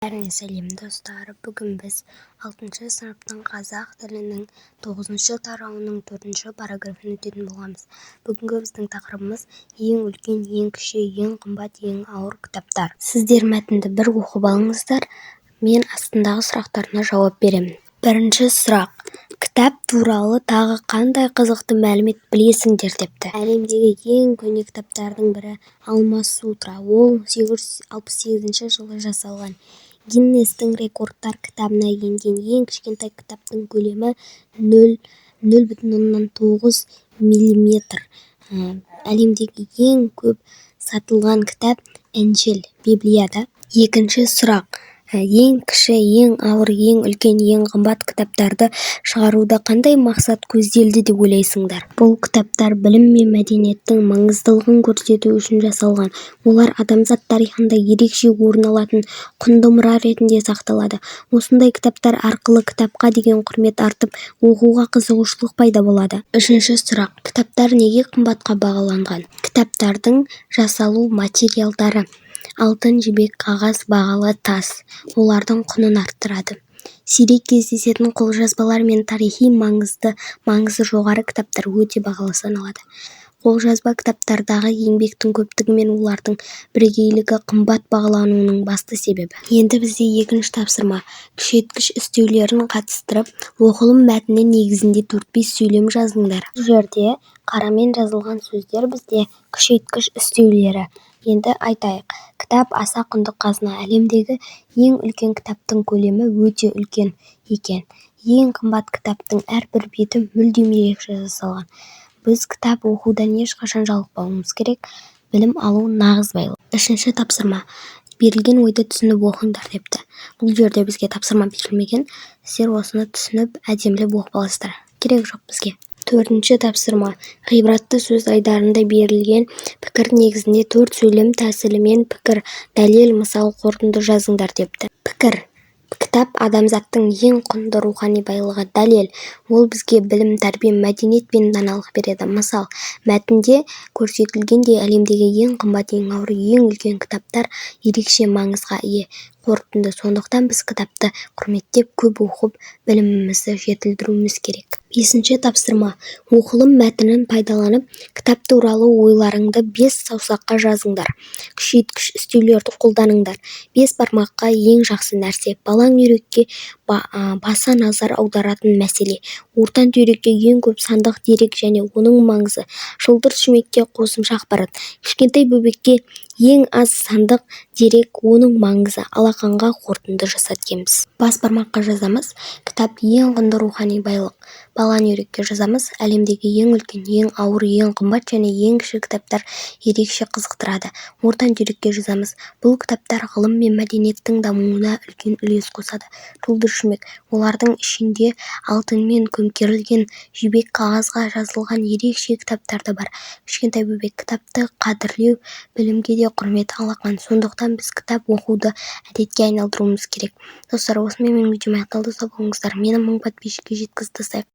Бәріңе сәлем достар. Бүгін біз 6 сыныптың қазақ тілінің 9 тарауының 4 параграфын өтетін боламыз. Бүгінгі біздің тақырыбымыз ең үлкен, ең кіші, ең қымбат, ең ауыр кітаптар. Сіздер мәтінді бір оқып алыңыздар. Мен астындағы сұрақтарына жауап беремін. Бірінші сұрақ. Кітап туралы тағы қандай қызықты мәлімет білесіңдер депті. Әлемдегі ең көне кітаптардың бірі Алмас Сутра. Ол 1868 жылы жасалған. Гиннестің рекордтар кітабына енген ең кішкентай кітаптың көлемі 0,9 миллиметр. Әлемдегі ең көп сатылған кітап Инжил, Библияда. Екінші сұрақ. Ең кіші, ең ауыр, ең үлкен, ең қымбат кітаптарды шығаруда қандай мақсат көзделді деп ойлайсыңдар? Бұл кітаптар білім мен мәдениеттің маңыздылығын көрсету үшін жасалған. Олар адамзат тарихында ерекше орын алатын құнды мұра ретінде сақталады. Осындай кітаптар арқылы кітапқа деген құрмет артып, оқуға қызығушылық пайда болады. Үшінші сұрақ. Кітаптар неге қымбатқа бағаланған? Кітаптардың жасалу материалдары: алтын, жібек, қағаз, бағалы тас. Олардың құнын арттырады. Сирек кездесетін қолжазбалар мен тарихи маңызы жоғары кітаптар өте бағалы саналады. Қолжазба кітаптардағы еңбектің көптігі мен олардың бірегейлігі қымбат бағалануының басты себебі. Енді бізде екінші тапсырма. Күшейткіш үстеулерін қатыстырып, оқылым мәтіні негізінде 4-5 сөйлем жазыңдар. Бұл жерде қарамен жазылған сөздер бізде күшейткіш үстеулері. Енді айтайық. Кітап аса құнды қазына. Әлемдегі ең үлкен кітаптың көлемі өте үлкен екен. Ең қымбат кітаптың әрбір беті мүлдем ерекше жасалған. Біз кітап оқудан ешқашан жалықпауымыз керек. Білім алу нағыз байлық. Үшінші тапсырма. Берілген ойды түсініп оқыңдар депті. Бұл жерде бізге тапсырма берілмеген. Сіздер осыны түсініп, әдемілеп оқып аласыздар. Керек жоқ бізге. Төртінші тапсырма. Ғибратты сөз айдарында берілген пікір негізінде 4 сөйлем тәсілімен пікір, дәлел, мысал, қорытынды жазыңдар депті. Пікір. Кітап адамзаттың ең құнды рухани байлығы. Дәлел. Ол бізге білім, тәрбие, мәдениет пен даналық береді. Мысал. Мәтінде көрсетілгендей әлемдегі ең қымбат, ең ауыр, ең үлкен кітаптар ерекше маңызға ие. Қорытынды. Сондықтан біз кітапты құрметтеп, көп оқып, білімімізді жетілдіруіміз керек. Бесінші тапсырма. Оқылым мәтінін пайдаланып, кітап туралы ойларыңды 5 саусаққа жазыңдар. Күшейткіш үстеулерді қолданыңдар. 5 бармаққа ең жақсы нәрсе. Балаң үйрекке баса назар аударатын мәселе. Ортан түйрекке ең көп сандық дерек және оның маңызы. Шылдыр шүмекке қосымша ақпарат. Кішкентай бөбекке ең аз сандық дерек, оның маңызы. Алақанға қорытынды жасаткенбіз. Бас бармаққа жазамыз. Кітап ең құнды рухани байлық. Балан үйрекке жазамыз. Әлемдегі ең үлкен, ең ауыр, ең қымбат және ең кіші кітаптар ерекше қызықтырады. Ортан түйрекке жазамыз. Бұл кітаптар ғылым мен мәдениеттің дамуына үлкен үлес қосады. Шылдыр шүмек. Олардың ішінде алтынмен көмкерілген, жібек қағазға жазылған ерекше кітаптар да бар. Кішкентай бөбек. Кітапты қадірлеу, білімге де құрмет. Алақан. Сондықтан біз кітап оқуды әдетке айналдыруымыз керек. Достар, осымен менің видеом аяқталды. Сау болыңыздар. Мені 1000 подписчикке жеткізіп тастайық.